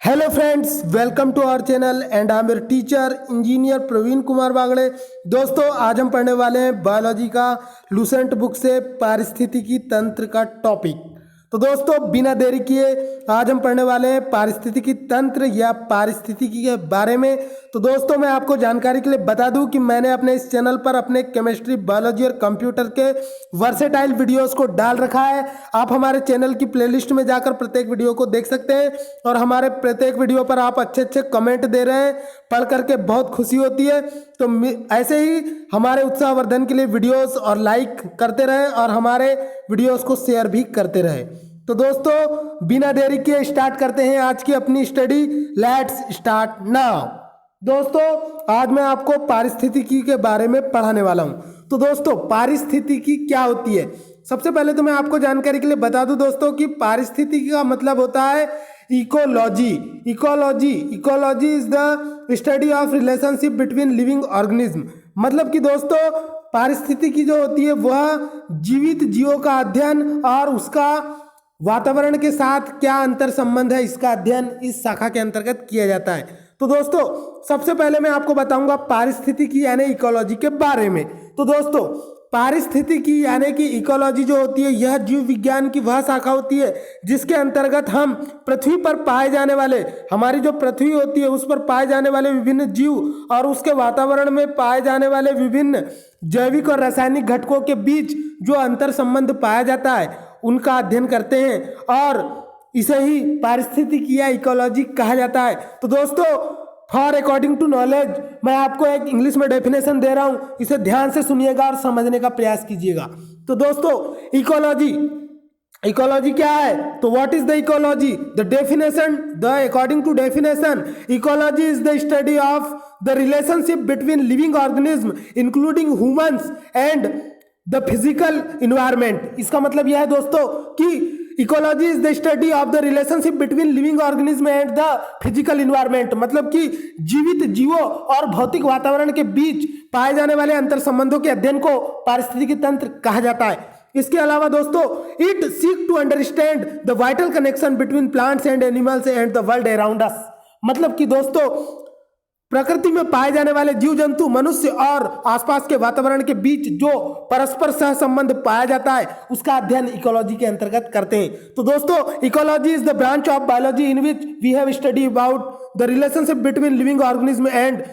Hello friends, welcome to our channel and I am your teacher engineer Praveen Kumar Bagde. दोस्तों, आज हम पढ़ने वाले हैं बायोलॉजी का लूसेंट बुक से पारिस्थितिकी तंत्र का टॉपिक। तो दोस्तों, बिना देरी किए आज हम पढ़ने वाले हैं पारिस्थितिकी तंत्र या पारिस्थितिकी के बारे में। तो दोस्तों, मैं आपको जानकारी के लिए बता दूं कि मैंने अपने इस चैनल पर अपने केमिस्ट्री, बायोलॉजी और कंप्यूटर के वर्सेटाइल वीडियोस को डाल रखा है। आप हमारे चैनल की प्लेलिस्ट में जाकर प्रत्येक वीडियो को देख सकते हैं और हमारे प्रत्येक वीडियो पर आप अच्छे अच्छे कमेंट दे रहे हैं, पढ़ करके बहुत खुशी होती है। तो ऐसे ही हमारे उत्साहवर्धन के लिए वीडियोस और लाइक करते रहें और हमारे वीडियोस को शेयर भी करते रहें। तो दोस्तों, बिना देरी किए स्टार्ट करते हैं आज की अपनी स्टडी। Let's start now. दोस्तों, आज मैं आपको पारिस्थितिकी के बारे में पढ़ाने वाला हूं। तो दोस्तों, पारिस्थितिकी क्या होती है? सबसे पहले तो मैं आपको जानकारी के लिए बता दूं दोस्तों कि पारिस्थितिकी का मतलब होता है ecology. Ecology is the study of relationship between living organism. मतलब कि दोस्तों, पारिस्थितिकी जो होती है वह जीवित जीवों का अध्ययन और उसका वातावरण के साथ क्या अंतर संबंध है, इसका अध्ययन इस शाखा के अंतर्गत किया जाता है। तो दोस्तों, सबसे पहले मैं आपको बताऊंगा पारिस्थितिकी यानी इकोलॉजी के बारे में। तो दोस्तों, पारिस्थितिकी यानी कि इकोलॉजी जो होती है यह जीव विज्ञान की वह शाखा होती है जिसके अंतर्गत हम पृथ्वी पर पाए जाने वाले, हमारी जो पृथ्वी होती है उस पर पाए जाने वाले विभिन्न जीव और उसके वातावरण में पाए जाने वाले विभिन्न जैविक और रासायनिक घटकों के बीच जो अंतर संबंध पाया जाता है उनका अध्ययन करते हैं और इसे ही पारिस्थितिकी या इकोलॉजी कहा जाता है। तो दोस्तों, फॉर अकॉर्डिंग टू नॉलेज मैं आपको एक इंग्लिश में डेफिनेशन दे रहा हूं, इसे ध्यान से सुनिएगा और समझने का प्रयास कीजिएगा। तो दोस्तों, इकोलॉजी क्या है? तो what is the ecology? The definition, according to definition, ecology is the study of the relationship between living organism including humans and the physical environment. इसका मतलब यह है दोस्तों कि ecology is the study of the relationship between living organism and the physical environment. मतलब कि जीवित जीवों और भौतिक वातावरण के बीच पाए जाने वाले अंतर संबंधों के अध्ययन को पारिस्थितिकी तंत्र कहा जाता है। इसके अलावा दोस्तों, it seek to understand the vital connection between plants and animals and the world around us. मतलब कि दोस्तों, प्रकृति में पाए जाने वाले जीव जंतु, मनुष्य और आसपास के वातावरण के बीच जो परस्पर सह संबंध पाया जाता है उसका अध्ययन इकोलॉजी के अंतर्गत करते हैं। तो दोस्तों, ecology is the branch of biology in which we have study about the relationship between living organism and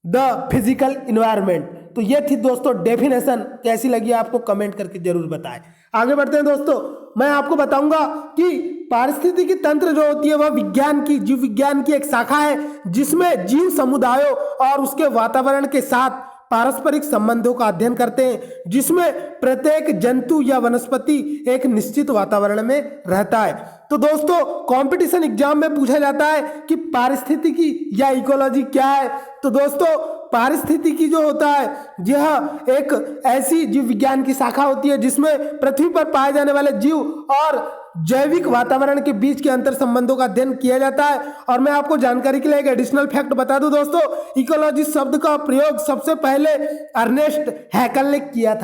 the physical environment. तो ये थी दोस्तों डेफिनेशन। कैसी लगी आपको कमेंट करके जरूर बताएं। आगे बढ़ते हैं दोस्तों, मैं आपको बताऊंगा कि पारिस्थितिकी तंत्र जो होती है वह विज्ञान की, जीव विज्ञान की एक शाखा है जिसमें जीव समुदायों और उसके वातावरण के साथ पारस्परिक संबंधों का अध्ययन करते हैं, जिसमें प्रत्येक जंतु या वनस्पति एक निश्चित वातावरण में रहता है। तो दोस्तों, कंपटीशन एग्जाम में पूछा जाता है कि पारिस्थितिकी या इकोलॉजी क्या है। तो दोस्तों, पारिस्थितिकी जो होता है यह एक ऐसी जीव विज्ञान की शाखा होती है जिसमें पृथ्वी पर पाए जाने वाले जीव और जैविक वातावरण के बीच के अंतर संबंधों का अध्ययन किया जाता है। और मैं आपको जानकारी के लिए एक एडिशनल फैक्ट बता दूं दोस्तों, इकोलॉजी शब्द का प्रयोग सबसे पहले अर्नेस्ट हैकल ने किया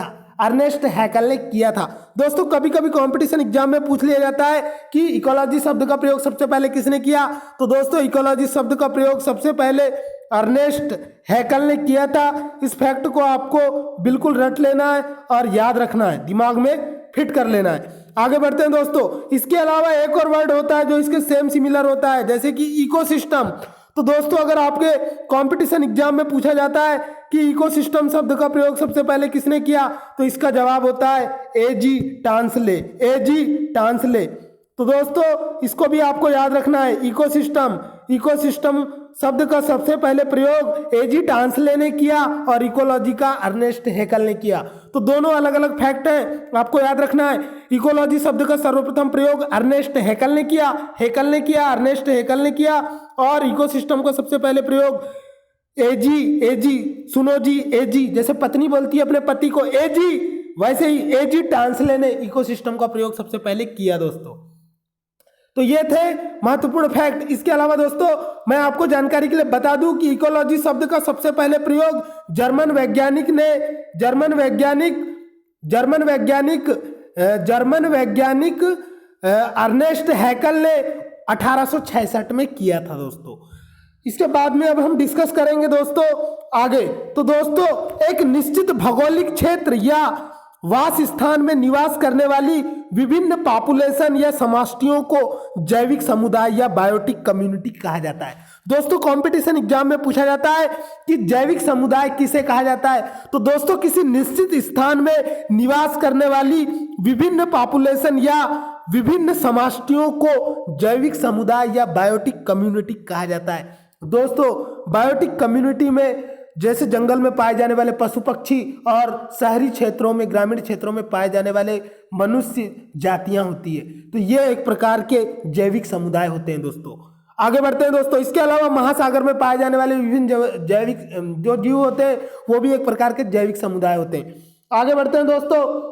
था। दोस्तों, कभी कभी कंपटीशन एग्जाम में पूछ लिया जाता है कि इकोलॉजी शब्द का प्रयोग सबसे पहले किसने किया। तो दोस्तों, इकोलॉजी शब्द का प्रयोग सबसे पहले अर्नेस्ट हैकल ने किया था। इस फैक्ट को आपको बिल्कुल रट लेना है और याद रखना है, दिमाग में फिट कर लेना है। आगे बढ़ते हैं दोस्तों, इसके अलावा एक और वर्ड होता है जो इसके सेम सिमिलर होता है, जैसे कि इकोसिस्टम। तो दोस्तों, अगर आपके कंपटीशन एग्जाम में पूछा जाता है कि इकोसिस्टम शब्द का प्रयोग सबसे पहले किसने किया, तो इसका जवाब होता है एजी टांसले। तो दोस्तों, इसको भी आपको याद रखना है। इकोसिस्टम शब्द का सबसे पहले प्रयोग एजी टांसले ने किया और इकोलॉजी का अर्नेस्ट हैकल ने किया। तो दोनों अलग अलग फैक्ट हैं, आपको याद रखना है। इकोलॉजी शब्द का सर्वप्रथम प्रयोग अर्नेस्ट हैकल ने किया, अर्नेस्ट हैकल ने किया। और इकोसिस्टम का सबसे पहले प्रयोग एजी, सुनो जी, एजी जैसे पत्नी बोलती है अपने पति को एजी, वैसे ही एजी टांसले ने इकोसिस्टम का प्रयोग सबसे पहले किया दोस्तों। तो ये थे महत्वपूर्ण फैक्ट। इसके अलावा दोस्तों, मैं आपको जानकारी के लिए बता दूं कि इकोलॉजी शब्द का सबसे पहले प्रयोग जर्मन वैज्ञानिक अर्नेस्ट हैकल ने 1866 में किया था दोस्तों। इसके बाद में अब हम डिस्कस करेंगे दोस्तों आगे। तो दोस्तों एक निश्चित भौगोलिक क्षेत्र या वास स्थान में निवास करने वाली विभिन्न पॉपुलेशन या समष्टियों को जैविक समुदाय या बायोटिक कम्युनिटी कहा जाता है। दोस्तों कंपटीशन एग्जाम में पूछा जाता है कि जैविक समुदाय किसे कहा जाता है। तो दोस्तों किसी निश्चित स्थान में निवास करने वाली विभिन्न पॉपुलेशन या विभिन्न समष्टियों को जैविक समुदाय या बायोटिक कम्युनिटी कहा जाता है। दोस्तों बायोटिक कम्युनिटी में जैसे जंगल में पाए जाने वाले पशु पक्षी और शहरी क्षेत्रों में, ग्रामीण क्षेत्रों में पाए जाने वाले मनुष्य जातियां होती है, तो ये एक प्रकार के जैविक समुदाय होते हैं दोस्तों। आगे बढ़ते हैं दोस्तों। इसके अलावा महासागर में पाए जाने वाले विभिन्न जैविक जो जीव होते हैं वो भी एक प्रकार के जैविक समुदाय होते हैं। आगे बढ़ते हैं दोस्तों,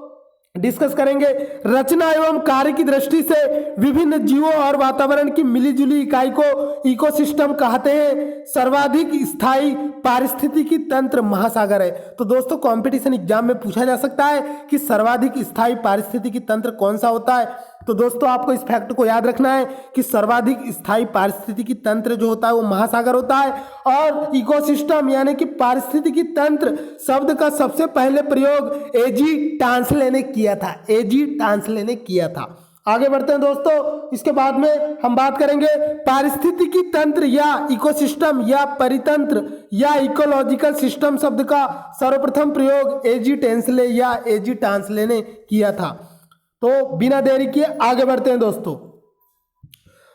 डिस्कस करेंगे रचना एवं कार्य की दृष्टि से विभिन्न जीवों और वातावरण की मिलीजुली इकाई को इकोसिस्टम कहते हैं। सर्वाधिक स्थायी पारिस्थितिकी तंत्र महासागर है। तो दोस्तों कंपटीशन एग्जाम में पूछा जा सकता है कि सर्वाधिक स्थायी पारिस्थितिकी तंत्र कौन सा होता है। तो दोस्तों आपको इस फैक्ट को याद रखना है कि सर्वाधिक स्थायी पारिस्थितिकी तंत्र जो होता है वो महासागर होता है। और इकोसिस्टम यानी कि पारिस्थितिकी तंत्र शब्द का सबसे पहले प्रयोग एजी टांसले ने किया था। एजी टांसले ने किया था। आगे बढ़ते हैं दोस्तों। इसके बाद में हम बात करेंगे पारिस्थितिकी तंत्र या इकोसिस्टम या परितंत्र या इकोलॉजिकल सिस्टम शब्द का सर्वप्रथम प्रयोग एजी टांसले या एजी टांसले ने किया था। तो बिना देरी किए आगे बढ़ते हैं दोस्तों।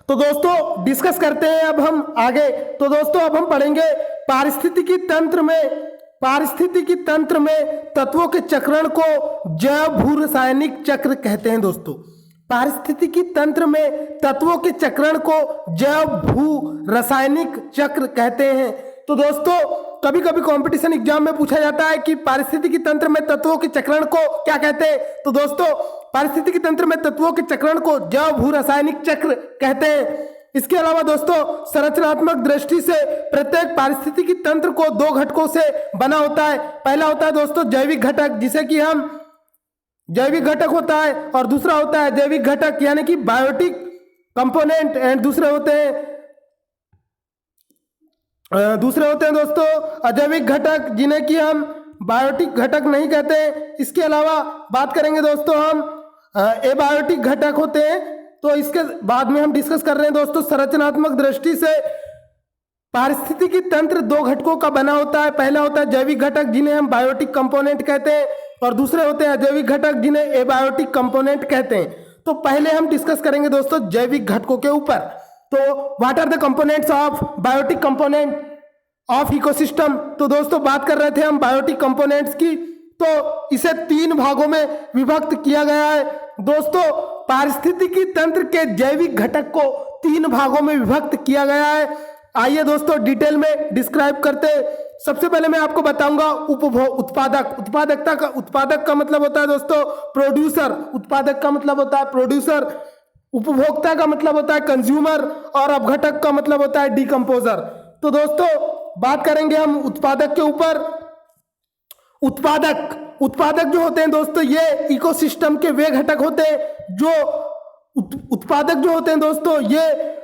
तो दोस्तों डिस्कस करते हैं अब हम आगे। तो दोस्तों अब हम पढ़ेंगे पारिस्थितिकी तंत्र में तत्वों के चक्रण को जैव भू रासायनिक चक्र कहते हैं दोस्तों। पारिस्थितिकी तंत्र में तत्वों के चक्रण को जैव भू रासायनिक चक्र कहते हैं। तो दोस्तों कभी कभी कंपटीशन एग्जाम में पूछा जाता है कि पारिस्थितिकी तंत्र में तत्वों के चक्रण को क्या कहते हैं। तो दोस्तों पारिस्थितिकी तंत्र में तत्वों के चक्रण को जैव भू रासायनिक चक्र कहते हैं। इसके अलावा दोस्तों संरचनात्मक दृष्टि से प्रत्येक पारिस्थितिकी तंत्र को दो घटकों से बना होता है। पहला होता है दोस्तों जैविक घटक, जिसे कि हम जैविक घटक होता है, और दूसरा होता है जैविक घटक यानी कि बायोटिक कंपोनेंट, एंड दूसरे होते हैं दोस्तों अजैविक घटक, जिन्हें कि हम बायोटिक घटक नहीं कहते। इसके अलावा बात करेंगे दोस्तों हम एबायोटिक घटक होते हैं। तो इसके बाद में हम डिस्कस कर रहे हैं दोस्तों संरचनात्मक दृष्टि से पारिस्थितिकी तंत्र दो घटकों का बना होता है। पहला होता है जैविक घटक, जिन्हें हम बायोटिक कंपोनेंट कहते हैं, और दूसरे होते हैं अजैविक घटक, जिन्हें एबायोटिक कंपोनेंट कहते हैं। तो पहले हम डिस्कस करेंगे दोस्तों जैविक घटकों के ऊपर। तो what are the components of biotic component of ecosystem. तो दोस्तों बात कर रहे थे हम बायोटिक कंपोनेंट्स की। तो इसे तीन भागों में विभक्त किया गया है दोस्तों। पारिस्थितिकी तंत्र के जैविक घटक को तीन भागों में विभक्त किया गया है। आइए दोस्तों डिटेल में डिस्क्राइब करते हैं। सबसे पहले मैं आपको बताऊंगा उत्पादक का मतलब होता है दोस्तों प्रोड्यूसर। उत्पादक का मतलब होता है प्रोड्यूसर। उपभोक्ता का मतलब होता है कंज्यूमर, और अपघटक का मतलब होता है डिकम्पोजर। तो दोस्तों बात करेंगे हम उत्पादक के ऊपर। उत्पादक जो होते हैं दोस्तों ये इकोसिस्टम के वे घटक होते हैं जो उत्पादक जो होते हैं दोस्तों ये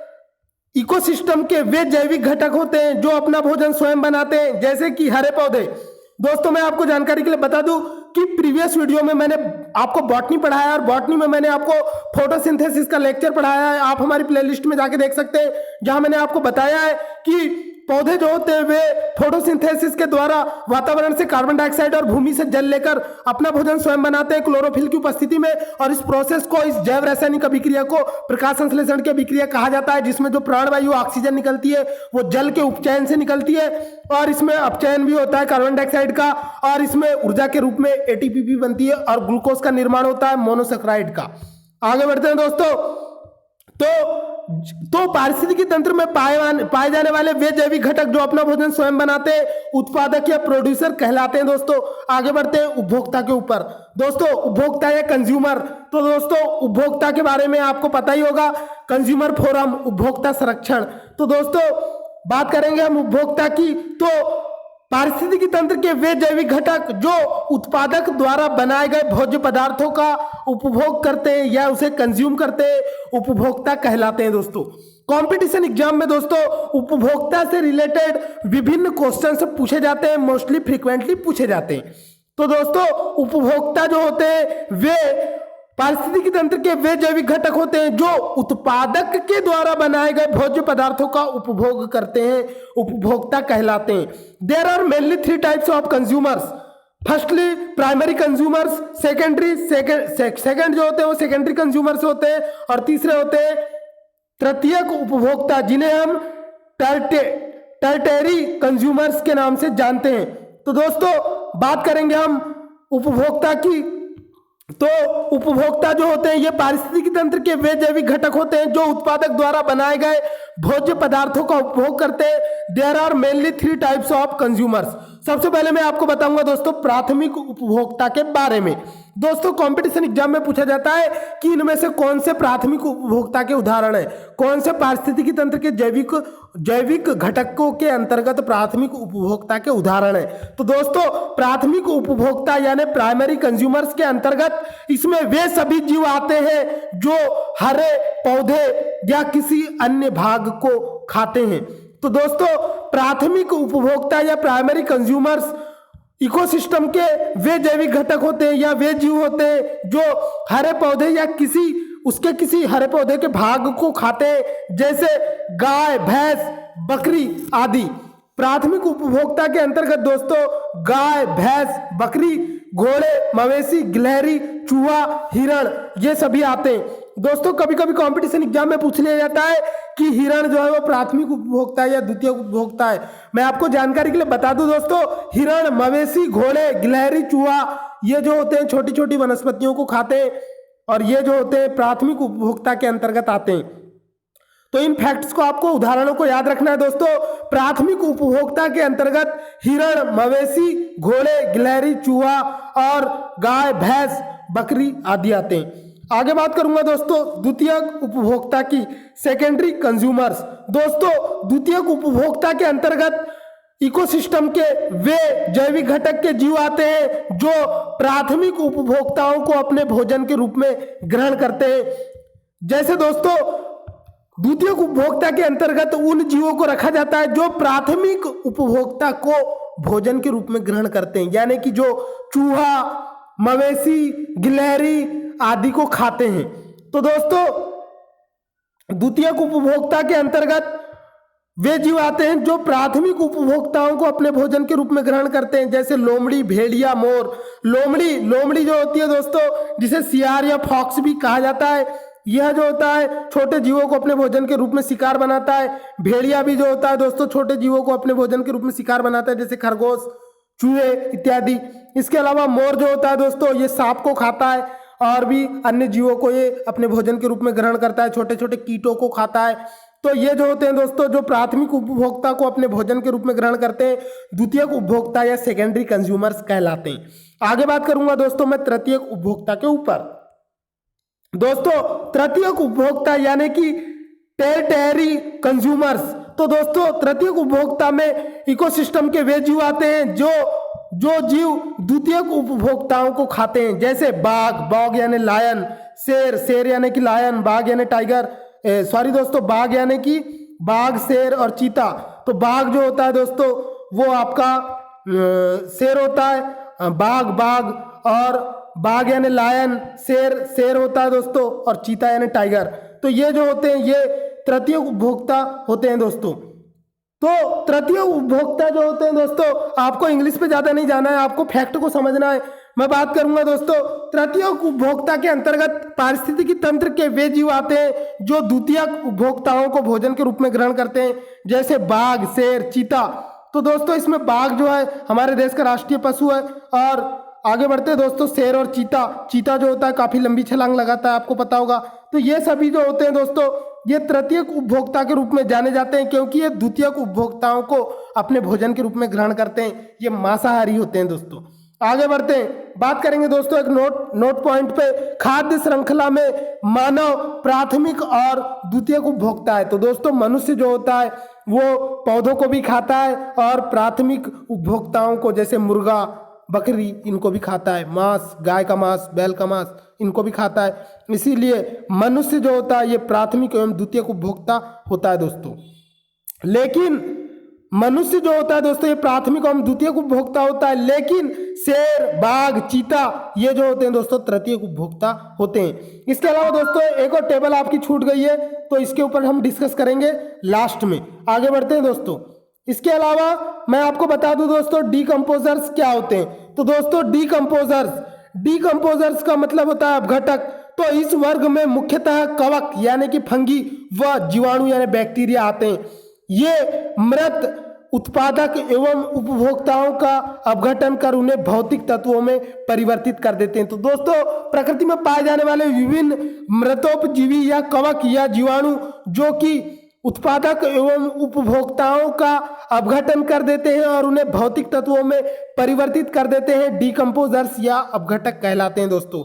इकोसिस्टम के वे जैविक घटक होते हैं जो अपना भोजन स्वयं बनाते हैं, जैसे कि हरे पौधे। दोस्तों मैं आपको जानकारी के लिए बता दूं कि प्रीवियस वीडियो में मैंने आपको बॉटनी पढ़ाया है, और बॉटनी में मैंने आपको फोटोसिंथेसिस का लेक्चर पढ़ाया है। आप हमारी प्लेलिस्ट में जाके देख सकते हैं, जहां मैंने आपको बताया है कि पौधे जो होते हैं वे फोटोसिंथेसिस के द्वारा वातावरण से कार्बन डाइऑक्साइड और भूमि से जल लेकर अपना भोजन स्वयं बनाते हैं क्लोरोफिल की उपस्थिति में। और इस प्रोसेस को, इस जैव रासायनिक अभिक्रिया को प्रकाश संश्लेषण की अभिक्रिया कहा जाता है, जिसमें जो प्राणवायु ऑक्सीजन निकलती है वो जल के उपचयन से निकलती है, और इसमें अपचयन भी होता है कार्बन डाइऑक्साइड का, और इसमें ऊर्जा के रूप में एटीपी भी बनती है, और ग्लूकोज का निर्माण होता है मोनोसेक्राइड का। आगे बढ़ते हैं दोस्तों। तो पारिस्थितिकी तंत्र में पाए जाने वाले वे जैविक घटक जो अपना भोजन स्वयं बनाते हैं उत्पादक या प्रोड्यूसर कहलाते हैं दोस्तों। आगे बढ़ते हैं उपभोक्ता के ऊपर। दोस्तों उपभोक्ता या कंज्यूमर। तो दोस्तों उपभोक्ता के बारे में आपको पता ही होगा, कंज्यूमर फोरम, उपभोक्ता संरक्षण। तो दोस्तों बात करेंगे हम उपभोक्ता की। तो पारिस्थितिकी तंत्र के वे जैविक घटक जो उत्पादक द्वारा बनाए गए भोज्य पदार्थों का उपभोग करते हैं या उसे कंज्यूम करते हैं, उपभोक्ता कहलाते हैं। दोस्तों कंपटीशन एग्जाम में दोस्तों उपभोक्ता से रिलेटेड विभिन्न क्वेश्चन पूछे जाते हैं, मोस्टली फ्रीक्वेंटली पूछे जाते हैं। तो दोस्तों उपभोक्ता जो होते हैं वे पारिस्थितिकी तंत्र के वे जैविक घटक होते हैं जो उत्पादक के द्वारा बनाए गए भोज्य पदार्थों का उपभोग करते हैं, उपभोक्ता कहलाते हैं। There are mainly 3 types of consumers. Firstly primary consumers, second जो होते हैं वो सेकेंडरी कंज्यूमर्स होते हैं, और तीसरे होते हैं तृतीयक उपभोक्ता जिन्हें हम टर्टेरी कंज्यूमर्स के नाम से जानते हैं। तो दोस्तों बात करेंगे हम उपभोक्ता की। तो उपभोक्ता जो होते हैं ये पारिस्थितिकी तंत्र के वे जैविक घटक होते हैं जो उत्पादक द्वारा बनाए गए भोज्य पदार्थों का उपभोग करते हैं। There are mainly 3 types of consumers. सबसे पहले मैं आपको बताऊंगा दोस्तों प्राथमिक उपभोक्ता के बारे में। दोस्तों कंपटीशन एग्जाम में पूछा जाता है कि इनमें से कौन से प्राथमिक उपभोक्ता के उदाहरण है, कौन से पारिस्थितिकी तंत्र के जैविक घटकों के अंतर्गत प्राथमिक उपभोक्ता के उदाहरण है। तो दोस्तों प्राथमिक उपभोक्ता यानी प्राइमरी कंज्यूमर्स के अंतर्गत इसमें वे सभी जीव आते हैं जो हरे पौधे या किसी अन्य भाग को खाते हैं। तो दोस्तों प्राथमिक उपभोक्ता या प्राइमरी कंज्यूमर्स इकोसिस्टम के वे जैविक घटक होते हैं या वे जीव होते हैं जो हरे पौधे या किसी हरे पौधे के भाग को खाते हैं, जैसे गाय, भैंस, बकरी आदि। प्राथमिक उपभोक्ता के अंतर्गत दोस्तों गाय, भैंस, बकरी, घोड़े, मवेशी, गिलहरी, चूहा, हिरण ये सभी आते हैं। दोस्तों कभी कभी कंपटीशन एग्जाम में पूछ लिया जाता है कि हिरण जो है वो प्राथमिक उपभोक्ता है या द्वितीय उपभोक्ता है। मैं आपको जानकारी के लिए बता दूं दोस्तों, हिरण, मवेशी, घोड़े, गिलहरी, चूहा ये जो होते हैं छोटी छोटी वनस्पतियों को खाते हैं और ये जो होते हैं प्राथमिक उपभोक्ता के अंतर्गत आते हैं। तो इन फैक्ट्स को आपको, उदाहरणों को याद रखना है दोस्तों। प्राथमिक उपभोक्ता के अंतर्गत हिरण, मवेशी, घोड़े, गिलहरी, चूहा और गाय, भैंस, बकरी आदि आते हैं। आगे बात करूंगा दोस्तों द्वितीयक उपभोक्ता की, सेकेंडरी कंज्यूमर्स। दोस्तों द्वितीयक उपभोक्ता के अंतर्गत इकोसिस्टम के वे जैविक घटक के जीव आते हैं जो प्राथमिक उपभोक्ताओं को अपने भोजन के रूप में ग्रहण करते हैं। जैसे दोस्तों द्वितीयक उपभोक्ता के अंतर्गत उन जीवों को रखा जाता है जो प्राथमिक उपभोक्ता को भोजन के रूप में ग्रहण करते हैं, यानी कि जो चूहा, मवेशी, गिलहरी आदि को खाते हैं। तो दोस्तों द्वितीयक उपभोक्ता के अंतर्गत वे जीव आते हैं जो प्राथमिक उपभोक्ताओं को अपने भोजन के रूप में ग्रहण करते हैं, जैसे लोमड़ी, भेड़िया, मोर। लोमड़ी जो होती है दोस्तों, जिसे सियार या फॉक्स भी कहा जाता है, यह जो होता है छोटे जीवों को अपने भोजन के रूप में शिकार बनाता है। भेड़िया भी जो होता है दोस्तों छोटे जीवों को अपने भोजन के रूप में शिकार बनाता है, जैसे खरगोश, चूहे इत्यादि। इसके अलावा मोर जो होता है दोस्तों ये सांप को खाता है और भी अन्य जीवों को ये अपने भोजन के रूप में ग्रहण करता है, छोटे छोटे कीटों को खाता है। तो ये जो होते हैं दोस्तों जो प्राथमिक उपभोक्ता को अपने भोजन के रूप में ग्रहण करते हैं, द्वितीयक उपभोक्ता या सेकेंडरी कंज्यूमर्स कहलाते हैं। आगे बात करूंगा दोस्तों मैं तृतीयक उपभोक्ता के ऊपर। दोस्तों तृतीयक उपभोक्ता यानी कि टेरिटरी कंज्यूमर्स। तो दोस्तों तृतीयक उपभोक्ता में इकोसिस्टम के वे जीव आते हैं जो जीव द्वितीयक उपभोक्ताओं को खाते हैं, जैसे बाघ यानी लायन, शेर यानी कि लायन, बाघ यानी टाइगर, बाघ यानी कि बाघ, शेर और चीता। तो बाघ जो होता है दोस्तों वो आपका शेर होता है, बाघ और बाघ यानी लायन, शेर होता है दोस्तों, और चीता यानी टाइगर। तो ये जो होते हैं ये तृतीय उपभोक्ता होते हैं दोस्तों। तो तृतीय उपभोक्ता जो होते हैं दोस्तों, आपको इंग्लिश पे ज्यादा नहीं जाना है, आपको फैक्ट को समझना है। मैं बात करूंगा दोस्तों तृतीय उपभोक्ता के अंतर्गत पारिस्थितिकी तंत्र के वे जीव आते हैं जो द्वितीयक उपभोक्ताओं को भोजन के रूप में ग्रहण करते हैं, जैसे बाघ, शेर, चीता। तो दोस्तों इसमें बाघ जो है हमारे देश का राष्ट्रीय पशु है। और आगे बढ़ते हैं दोस्तों, शेर और चीता जो होता है काफी लंबी छलांग लगाता है, आपको पता होगा। तो ये सभी जो होते हैं दोस्तों ये तृतीयक उपभोक्ता के रूप में जाने जाते हैं, क्योंकि ये द्वितीयक उपभोक्ताओं को अपने भोजन के रूप में ग्रहण करते हैं। ये मांसाहारी होते हैं दोस्तों। आगे बढ़ते हैं, बात करेंगे दोस्तों एक नोट पॉइंट पे, खाद्य श्रृंखला में मानव प्राथमिक और द्वितीयक उपभोक्ता है। तो दोस्तों मनुष्य जो होता है वो पौधों को भी खाता है और प्राथमिक उपभोक्ताओं को जैसे मुर्गा, बकरी, इनको भी खाता है। मांस, गाय का मांस, बैल का मांस, इनको भी खाता है। इसीलिए मनुष्य जो होता है ये प्राथमिक एवं द्वितीयक उपभोक्ता होता है दोस्तों। लेकिन मनुष्य जो होता है दोस्तों ये प्राथमिक एवं द्वितीयक उपभोक्ता होता है, लेकिन शेर, बाघ, चीता ये जो होते हैं दोस्तों तृतीयक उपभोक्ता होते हैं। इसके अलावा दोस्तों एक और टेबल आपकी छूट गई है, तो इसके ऊपर हम डिस्कस करेंगे लास्ट में। आगे बढ़ते हैं दोस्तों। इसके अलावा मैं आपको बता दूं दोस्तों डीकंपोजर्स क्या होते हैं। तो दोस्तों डीकंपोजर्स का मतलब होता है अपघटक। तो इस वर्ग में मुख्यतः कवक यानी कि फंगी व जीवाणु यानी बैक्टीरिया आते हैं। ये मृत उत्पादक एवं उपभोक्ताओं का अपघटन कर उन्हें भौतिक तत्वों में परिवर्तित कर देते हैं। तो दोस्तों प्रकृति में पाए जाने वाले विभिन्न मृतोपजीवी या कवक या जीवाणु जो कि उत्पादक एवं उपभोक्ताओं का अपघटन कर देते हैं और उन्हें भौतिक तत्वों में परिवर्तित कर देते हैं, डीकंपोजर्स या अपघटक कहलाते हैं दोस्तों।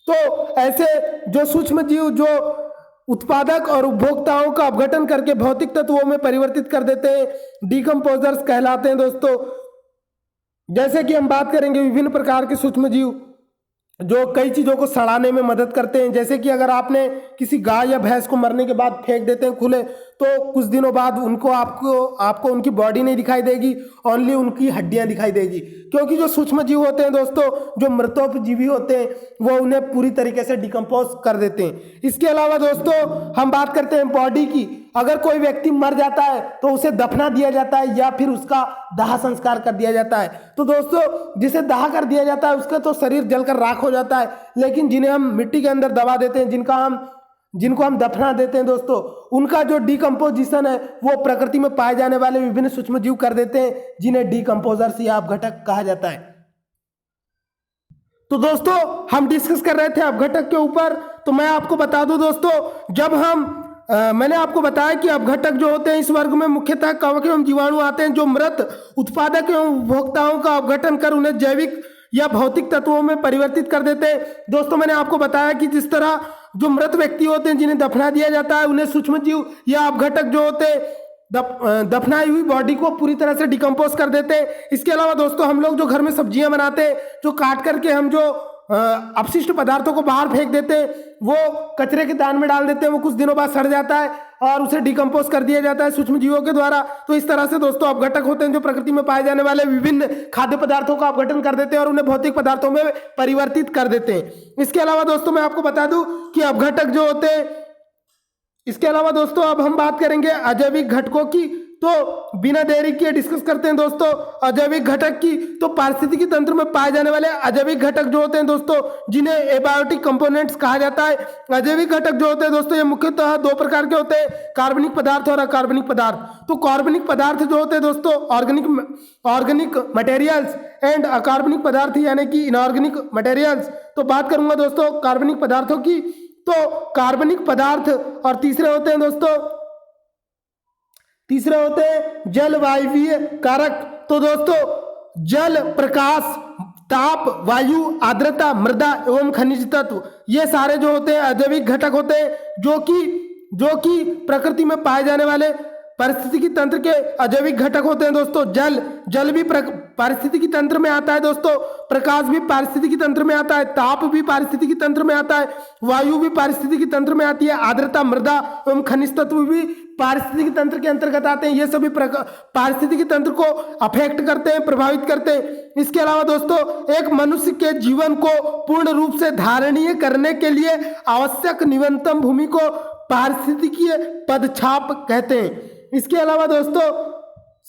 तो ऐसे जो सूक्ष्म जीव जो उत्पादक और उपभोक्ताओं का अपघटन करके भौतिक तत्वों में परिवर्तित कर देते हैं, डीकंपोजर्स कहलाते हैं दोस्तों। जैसे कि हम बात करेंगे विभिन्न प्रकार के सूक्ष्म जीव जो कई चीज़ों को सड़ाने में मदद करते हैं। जैसे कि अगर आपने किसी गाय या भैंस को मरने के बाद फेंक देते हैं खुले, तो कुछ दिनों बाद उनको आपको उनकी बॉडी नहीं दिखाई देगी, ओनली उनकी हड्डियां दिखाई देगी, क्योंकि जो सूक्ष्म जीव होते हैं दोस्तों जो मृतोपजीवी होते हैं वो उन्हें पूरी तरीके से डिकम्पोज कर देते हैं। इसके अलावा दोस्तों हम बात करते हैं बॉडी की। अगर कोई व्यक्ति मर जाता है तो उसे दफना दिया जाता है या फिर उसका दाह संस्कार कर दिया जाता है। तो दोस्तों जिसे दाह कर दिया जाता है उसका तो शरीर जलकर राख हो जाता है, लेकिन जिन्हें हम मिट्टी के अंदर दबा देते हैं, जिनको हम दफना देते हैं दोस्तों, उनका जो डिकम्पोजिशन है वो प्रकृति में पाए जाने वाले विभिन्न सूक्ष्म जीव कर देते हैं, जिन्हें डिकम्पोजर्स या अपघटक कहा जाता है। तो दोस्तों हम डिस्कस कर रहे थे अपघटक के ऊपर। तो मैं आपको बता दूं दोस्तों, जब मैंने आपको बताया कि अपघटक जो होते हैं इस वर्ग में मुख्यतः कवक एवं जीवाणु आते हैं जो मृत उत्पादक एवं उपभोक्ताओं का अपघटन कर उन्हें जैविक या भौतिक तत्वों में परिवर्तित कर देते हैं। दोस्तों मैंने आपको बताया कि जिस तरह जो मृत व्यक्ति होते हैं जिन्हें दफना दिया जाता है उन्हें सूक्ष्म जीव या अपघटक जो होते हैं दफनाई हुई बॉडी को पूरी तरह से डिकम्पोज कर देते हैं। इसके अलावा दोस्तों हम लोग जो घर में सब्जियां बनाते हैं, जो काट करके हम जो अपशिष्ट पदार्थों को बाहर फेंक देते हैं, वो कचरे के दान में डाल देते हैं, वो कुछ दिनों बाद सड़ जाता है और उसे डिकम्पोज कर दिया जाता है सूक्ष्म जीवों के द्वारा। तो इस तरह से दोस्तों अपघटक होते हैं जो प्रकृति में पाए जाने वाले विभिन्न खाद्य पदार्थों का अपघटन कर देते हैं और उन्हें भौतिक पदार्थों में परिवर्तित कर देते हैं। इसके अलावा दोस्तों मैं आपको बता दूं कि अपघटक जो होते हैं, इसके अलावा दोस्तों अब हम बात करेंगे अजैविक घटकों की। तो बिना देरी किए डिस्कस करते हैं दोस्तों अजैविक घटक की। तो पारिस्थितिकी तंत्र में पाए जाने वाले अजैविक घटक जो होते हैं दोस्तों जिन्हें एबायोटिक कंपोनेंट्स कहा जाता है। अजैविक घटक जो होते हैं दोस्तों ये मुख्यतः दो प्रकार के होते हैं, कार्बनिक पदार्थ और अकार्बनिक पदार्थ। तो कार्बनिक पदार्थ जो होते हैं दोस्तों ऑर्गेनिक मटेरियल्स एंड अकार्बनिक पदार्थ यानी कि इनऑर्गेनिक मटेरियल्स। तो बात करूंगा दोस्तों कार्बनिक पदार्थों की। तो कार्बनिक पदार्थ और तीसरे होते हैं जलवायवीय कारक। तो दोस्तों जल, प्रकाश, ताप, वायु, आर्द्रता, मृदा एवं खनिज तत्व ये सारे जो होते हैं अजैविक घटक होते हैं जो कि प्रकृति में पाए जाने वाले पारिस्थितिकी तंत्र के अजैविक घटक होते हैं दोस्तों। जल भी पारिस्थितिकी तंत्र में आता है दोस्तों, प्रकाश भी पारिस्थितिकी तंत्र में आता है, ताप भी पारिस्थितिकी तंत्र में आता है, वायु भी पारिस्थितिकी तंत्र में आती है, आर्द्रता, मृदा एवं खनिज तत्व भी पारिस्थितिकी तंत्र के अंतर्गत आते हैं। ये सभी पारिस्थितिकी तंत्र को अफेक्ट करते हैं, प्रभावित करते हैं। इसके अलावा दोस्तों एक मनुष्य के जीवन को पूर्ण रूप से धारणीय करने के लिए आवश्यक न्यूनतम भूमि को पारिस्थितिकीय पदछाप कहते हैं। इसके अलावा दोस्तों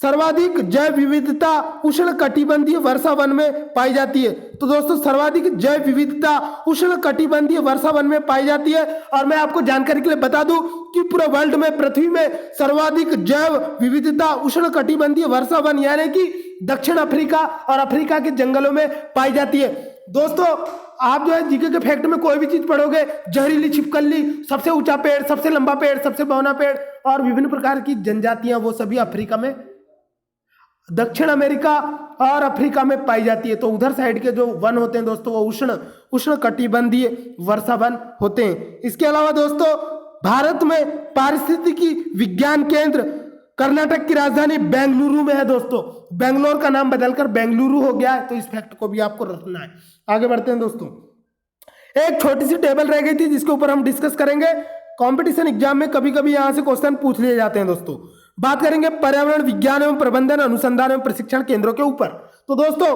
सर्वाधिक जैव विविधता उष्ण कटिबंधीय वर्षा वन में पाई जाती है। तो दोस्तों सर्वाधिक जैव विविधता उष्ण कटिबंधीय वर्षा वन में पाई जाती है। और मैं आपको जानकारी के लिए बता दूं कि पूरे वर्ल्ड में, पृथ्वी में सर्वाधिक जैव विविधता उष्ण कटिबंधीय वर्षा वन यानी कि दक्षिण अफ्रीका और अफ्रीका के जंगलों में पाई जाती है। दोस्तों आप जो है जीके के फैक्ट में कोई भी चीज पढ़ोगे, जहरीली छिपकली, सबसे ऊंचा पेड़, सबसे लंबा पेड़, सबसे बौना पेड़ और विभिन्न प्रकार की जनजातियां, वो सभी अफ्रीका में, दक्षिण अमेरिका और अफ्रीका में पाई जाती है। तो उधर साइड के जो वन होते हैं दोस्तों वो उष्ण कटिबंधीय वर्षा वन होते हैं। इसके अलावा दोस्तों भारत में पारिस्थितिकी विज्ञान केंद्र कर्नाटक की राजधानी बेंगलुरु में है दोस्तों। बेंगलोर का नाम बदलकर बेंगलुरु हो गया है, तो इस फैक्ट को भी आपको रखना है। आगे बढ़ते हैं दोस्तों। एक छोटी सी टेबल रह गई थी जिसके ऊपर हम डिस्कस करेंगे। कंपटीशन एग्जाम में कभी कभी यहां से क्वेश्चन पूछ लिए जाते हैं दोस्तों। बात करेंगे पर्यावरण विज्ञान एवं प्रबंधन अनुसंधान एवं प्रशिक्षण केंद्रों के ऊपर। तो दोस्तों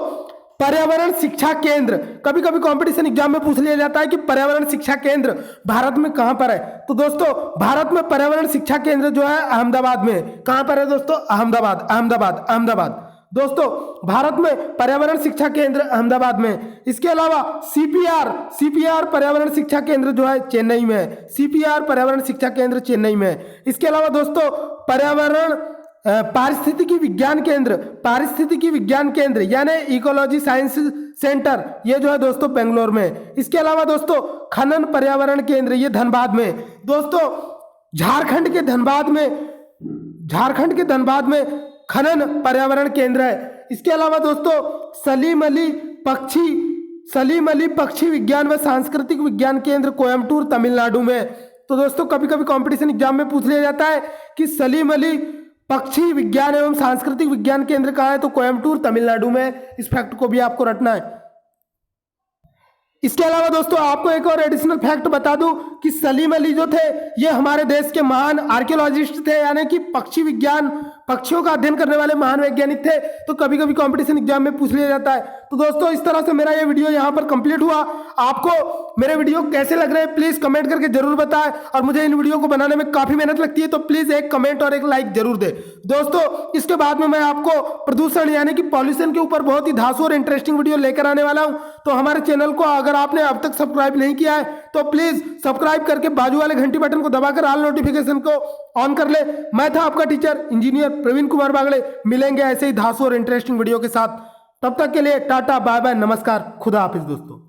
पर्यावरण शिक्षा केंद्र कभी कभी कंपटीशन एग्जाम में पूछ लिया जाता है कि पर्यावरण शिक्षा केंद्र भारत में कहां पर है। तो दोस्तों भारत में पर्यावरण शिक्षा केंद्र जो है अहमदाबाद में है। कहां पर है दोस्तों? अहमदाबाद, अहमदाबाद, अहमदाबाद। दोस्तों भारत में पर्यावरण शिक्षा केंद्र अहमदाबाद में। इसके अलावा सीपीआर पर्यावरण शिक्षा केंद्र जो है चेन्नई में है। सीपीआर पर्यावरण शिक्षा केंद्र चेन्नई में है। इसके अलावा दोस्तों पर्यावरण पारिस्थितिकी विज्ञान केंद्र यानी इकोलॉजी साइंस सेंटर, ये जो है दोस्तों बेंगलोर में। इसके अलावा दोस्तों खनन पर्यावरण केंद्र, ये धनबाद में। दोस्तों झारखंड के धनबाद में खनन पर्यावरण केंद्र है। इसके अलावा दोस्तों सलीम अली पक्षी विज्ञान व सांस्कृतिक विज्ञान केंद्र कोयम्बटूर तमिलनाडु में। तो दोस्तों कभी कभी कंपटीशन एग्जाम में पूछ लिया जाता है कि सलीम अली पक्षी विज्ञान एवं सांस्कृतिक विज्ञान केंद्र कहाँ है? तो कोयम्बटूर तमिलनाडु में। इस फैक्ट को भी आपको रटना है। इसके अलावा दोस्तों आपको एक और एडिशनल फैक्ट बता दूं कि सलीम अली जो थे ये हमारे देश के महान आर्कियोलॉजिस्ट थे, यानी कि पक्षियों का अध्ययन करने वाले महान वैज्ञानिक थे। तो कभी कभी कंपटीशन एग्जाम में पूछ लिया जाता है। तो दोस्तों इस तरह से मेरा ये वीडियो यहाँ पर कंप्लीट हुआ। आपको मेरे वीडियो कैसे लग रहे हैं प्लीज कमेंट करके जरूर बताएं। और मुझे इन वीडियो को बनाने में काफी मेहनत लगती है, तो प्लीज एक कमेंट और एक लाइक जरूर दे दोस्तों। इसके बाद में मैं आपको प्रदूषण यानी कि पॉल्यूशन के ऊपर बहुत ही धांसू और इंटरेस्टिंग वीडियो लेकर आने वाला हूं। तो हमारे चैनल को अगर आपने अब तक सब्सक्राइब नहीं किया है तो प्लीज सब्सक्राइब करके बाजू वाले घंटी बटन को दबाकर ऑल नोटिफिकेशन को ऑन कर ले। मैं था आपका टीचर इंजीनियर प्रवीण कुमार बागड़े। मिलेंगे ऐसे ही धांसू और इंटरेस्टिंग वीडियो के साथ। तब तक के लिए टाटा, बाय बाय, नमस्कार, खुदा हाफिज दोस्तों।